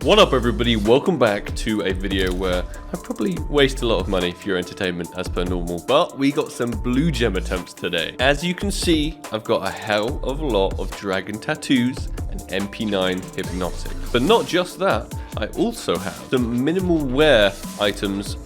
What up everybody, welcome back to a video where I probably waste a lot of money for your entertainment as per normal, but we got some blue gem attempts today. As you can see, I've got a hell of a lot of dragon tattoos and MP9 hypnotic. But not just that, I also have some minimal wear items,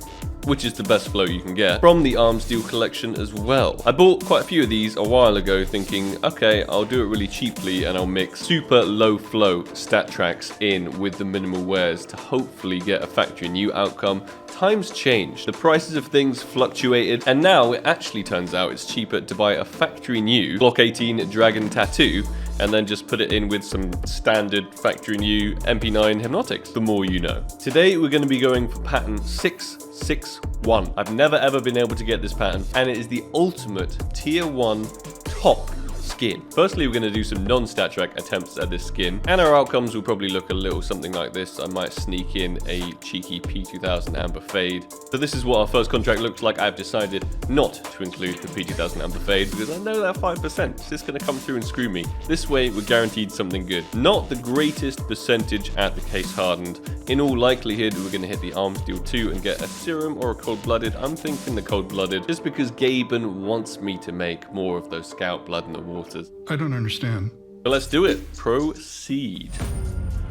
which is the best flow you can get, from the Arms Deal collection as well. I bought quite a few of these a while ago thinking, okay, I'll do it really cheaply and I'll mix super low flow StatTraks in with the minimal wears to hopefully get a factory new outcome. Times changed, the prices of things fluctuated, and now it actually turns out it's cheaper to buy a factory new Glock 18 Dragon tattoo and then just put it in with some standard factory new MP9 hypnotics. The more you know. Today we're going to be going for pattern 661. I've never ever been able to get this pattern, and it is the ultimate tier 1 top skin. Firstly, we're going to do some non-StatTrak attempts at this skin, and our outcomes will probably look a little something like this. I might sneak in a cheeky P2000 amber fade. So this is what our first contract looks like. I've decided not to include the P2000 amber fade because I know that 5% is just going to come through and screw me. This way we're guaranteed something good. Not the greatest percentage at the case hardened. In all likelihood, we're going to hit the Arms Deal 2 and get a serum or a cold-blooded. I'm thinking the cold-blooded, just because Gaben wants me to make more of those scout blood in the waters. I don't understand. But let's do it. Proceed.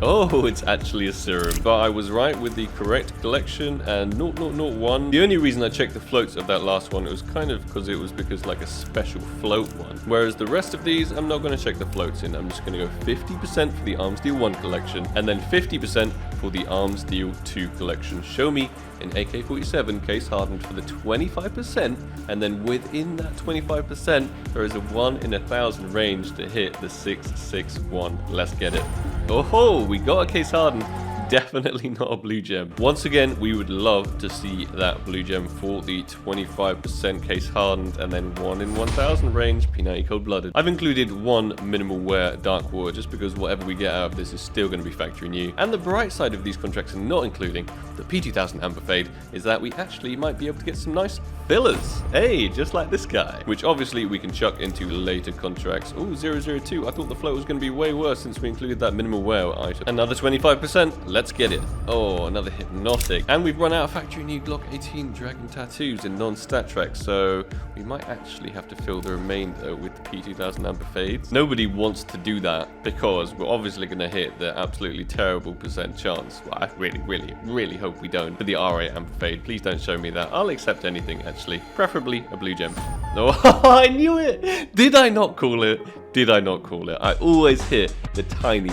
Oh, it's actually a serum. But I was right with the correct collection and 0001. The only reason I checked the floats of that last one, it was kind of because like a special float one. Whereas the rest of these, I'm not going to check the floats in. I'm just going to go 50% for the Arms Deal 1 collection and then 50% for the Arms Deal 2 collection. Show me an AK-47 case hardened for the 25%, and then within that 25%, there is a 1 in 1,000 range to hit the 661. Let's get it. Oh, we got a case hardened. Definitely not a blue gem. Once again, we would love to see that blue gem for the 25% case hardened and then 1 in 1,000 range P90 cold-blooded. I've included one minimal wear dark water just because whatever we get out of this is still going to be factory new. And the bright side of these contracts, and not including the P2000 amber fade, is that we actually might be able to get some nice fillers. Hey, just like this guy, which obviously we can chuck into later contracts. Oh, 002. I thought the flow was going to be way worse since we included that minimal wear item. Another 25%. Let's get it. Oh, another hypnotic. And we've run out of factory new Glock 18 Dragon tattoos in non-StatTrak, so we might actually have to fill the remainder with the P2000 amber fades. Nobody wants to do that because we're obviously going to hit the absolutely terrible percent chance. Well, I really hope we don't. For the RA amber fade, please don't show me that. I'll accept anything, actually. Preferably a blue gem. No, I knew it. Did I not call it? Did I not call it? I always hit the tiny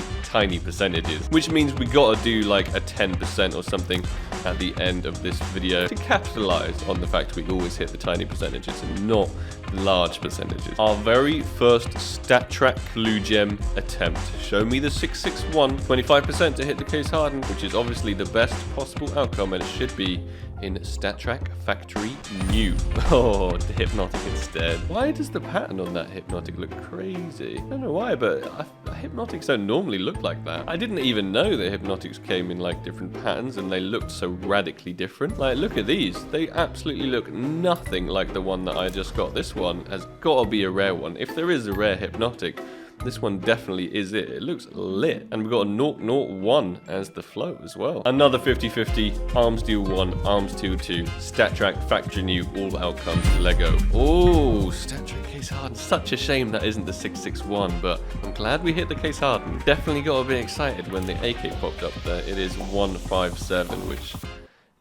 percentages, which means we gotta do like a 10% or something at the end of this video to capitalize on the fact we always hit the tiny percentages and not large percentages. Our very first StatTrak blue gem attempt. Show me the 661, 25% to hit the case hardened, which is obviously the best possible outcome, and it should be in StatTrak factory new. Oh, the hypnotic instead. Why does the pattern on that hypnotic look crazy? I don't know why, but hypnotics don't normally look like that. I didn't even know that hypnotics came in like different patterns and they looked so radically different. Like, look at these. They absolutely look nothing like the one that I just got. This one has got to be a rare one. If there is a rare hypnotic, this one definitely is it. It looks lit. And we've got a 001 as the flow as well. Another 50-50. Arms Deal 1, Arms Deal 2. StatTrak factory new, all outcomes Lego. Oh, StatTrak case hardened. Such a shame that isn't the 661, but I'm glad we hit the case hardened. Definitely got to be excited when the AK popped up there. It is 157, which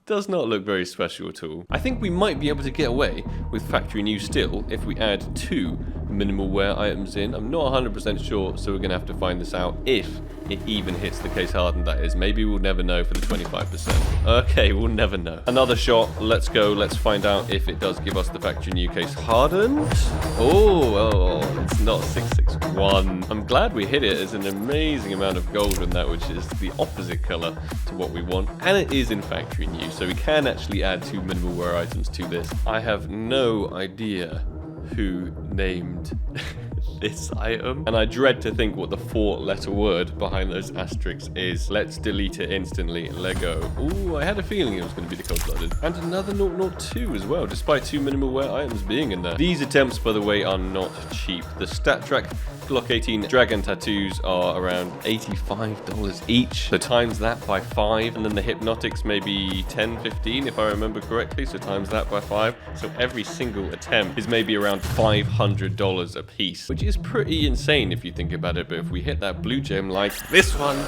does not look very special at all. I think we might be able to get away with factory new still if we add 2 minimal wear items in. I'm not 100% sure, so we're going to have to find this out if it even hits the case hardened, that is. Maybe we'll never know for the 25%. Okay, we'll never know. Another shot. Let's go. Let's find out if it does give us the factory new case hardened. Oh, it's not 661. I'm glad we hit it. There's an amazing amount of gold in that, which is the opposite color to what we want. And it is in factory new, so we can actually add 2 minimal wear items to this. I have no idea who named this item. And I dread to think what the 4-letter word behind those asterisks is. Let's delete it instantly. Lego. Ooh, I had a feeling it was going to be the cold-blooded. And another 002 as well, despite 2 minimal wear items being in there. These attempts, by the way, are not cheap. The StatTrak Glock 18 dragon tattoos are around $85 each. So times that by 5, and then the hypnotics maybe 10, 15 if I remember correctly. So times that by 5. So every single attempt is maybe around $500 a piece, which is pretty insane if you think about it. But if we hit that blue gem like this one,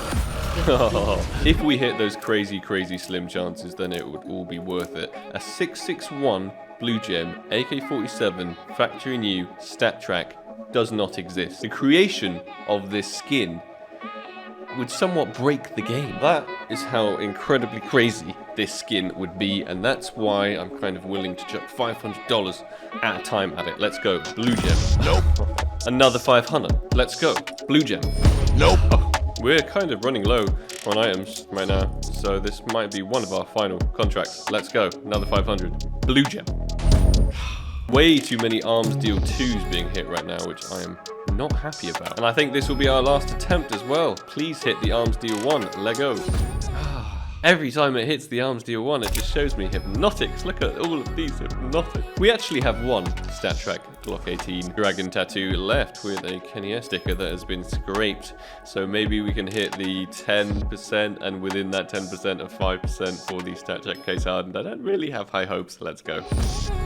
if we hit those crazy slim chances, then it would all be worth it. A 661 blue gem AK-47 factory new StatTrak does not exist. The creation of this skin would somewhat break the game. That is how incredibly crazy this skin would be, and that's why I'm kind of willing to chuck $500 at a time at it. Let's go. Blue gem. Nope. Another 500. Let's go. Blue gem. Nope. Oh, we're kind of running low on items right now, so this might be one of our final contracts. Let's go. Another 500. Blue gem. Way too many arms deal 2s being hit right now, which I am not happy about. And I think this will be our last attempt as well. Please hit the arms deal 1. Lego. Every time it hits the arms deal 1, it just shows me hypnotics. Look at all of these hypnotics. We actually have one StatTrak Glock 18 dragon tattoo left with a Kenny S sticker that has been scraped. So maybe we can hit the 10%, and within that 10% of 5% for the StatTrak case hardened. I don't really have high hopes. Let's go.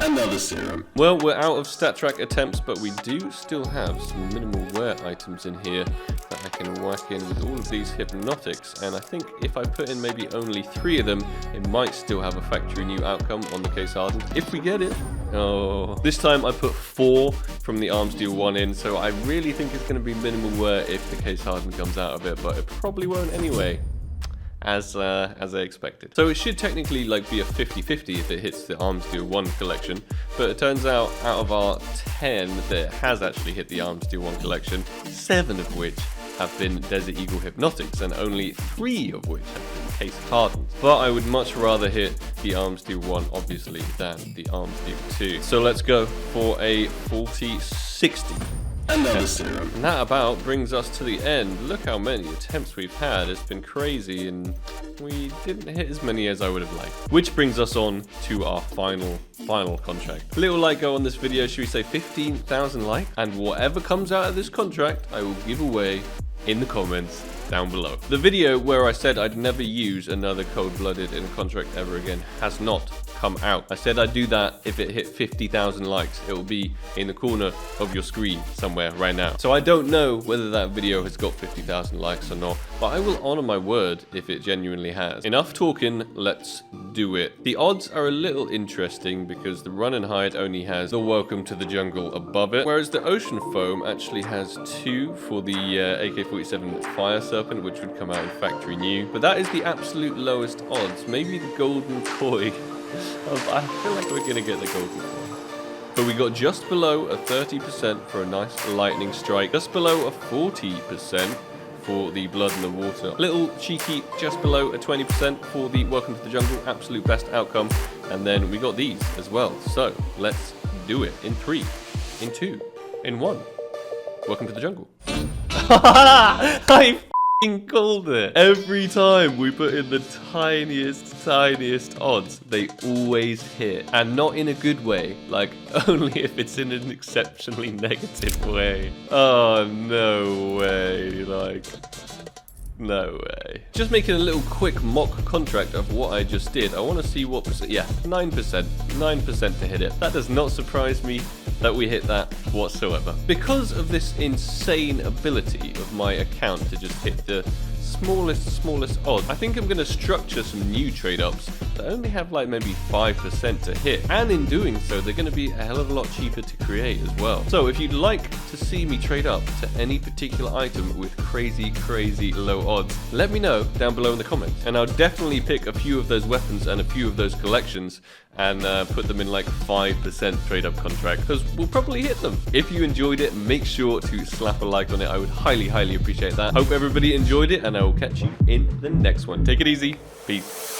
Another serum. Well, we're out of StatTrak attempts, but we do still have some minimal wear items in here that I can whack in with all of these hypnotics. And I think if I put in maybe only 3 of them, it might still have a factory new outcome on the case hardened, if we get it. Oh, this time I put 4 from the arms deal 1 in, so I really think it's going to be minimal wear if the case hardened comes out of it, but it probably won't anyway, as I expected. So it should technically like be a 50-50 if it hits the arms deal 1 collection, but it turns out of our 10 that has actually hit the arms deal 1 collection, 7 of which have been Desert Eagle hypnotics, and only 3 of which have been case hardened. But I would much rather hit the arms deal 1 obviously than the arms deal 2. So let's go for a 40-60. Another serum. And that about brings us to the end. Look how many attempts we've had. It's been crazy, and we didn't hit as many as I would have liked. Which brings us on to our final contract. Little like go on this video, should we say 15,000 likes? And whatever comes out of this contract, I will give away in the comments down below. The video where I said I'd never use another cold-blooded in a contract ever again has not come out. I said I'd do that if it hit 50,000 likes. It will be in the corner of your screen somewhere right now. So I don't know whether that video has got 50,000 likes or not, but I will honor my word if it genuinely has. Enough talking, let's do it. The odds are a little interesting because the run and hide only has the welcome to the jungle above it, whereas the ocean foam actually has 2 for the AK-47 fire serpent, which would come out in factory new. But that is the absolute lowest odds. Maybe the golden koi. I feel like we're gonna get the golden koi. But we got just below a 30% for a nice lightning strike, just below a 40% for the blood in the water. Little cheeky, just below a 20% for the welcome to the jungle, absolute best outcome. And then we got these as well. So let's do it in 3, in 2, in 1. Welcome to the jungle. I f***ing called it. Every time we put in the tiniest odds, they always hit. And not in a good way, like only if it's in an exceptionally negative way. Oh, no way, like... no way. Just making a little quick mock contract of what I just did. I want to see what percent. Yeah, 9% to hit it. That does not surprise me that we hit that whatsoever. Because of this insane ability of my account to just hit the smallest odds, I think I'm going to structure some new trade-ups that only have like maybe 5% to hit, and in doing so they're going to be a hell of a lot cheaper to create as well. So if you'd like to see me trade up to any particular item with crazy low odds, let me know down below in the comments, and I'll definitely pick a few of those weapons and a few of those collections and put them in like 5% trade-up contract, because we'll probably hit them. If you enjoyed it, make sure to slap a like on it. I would highly appreciate that. Hope everybody enjoyed it, and I will catch you in the next one. Take it easy. Peace.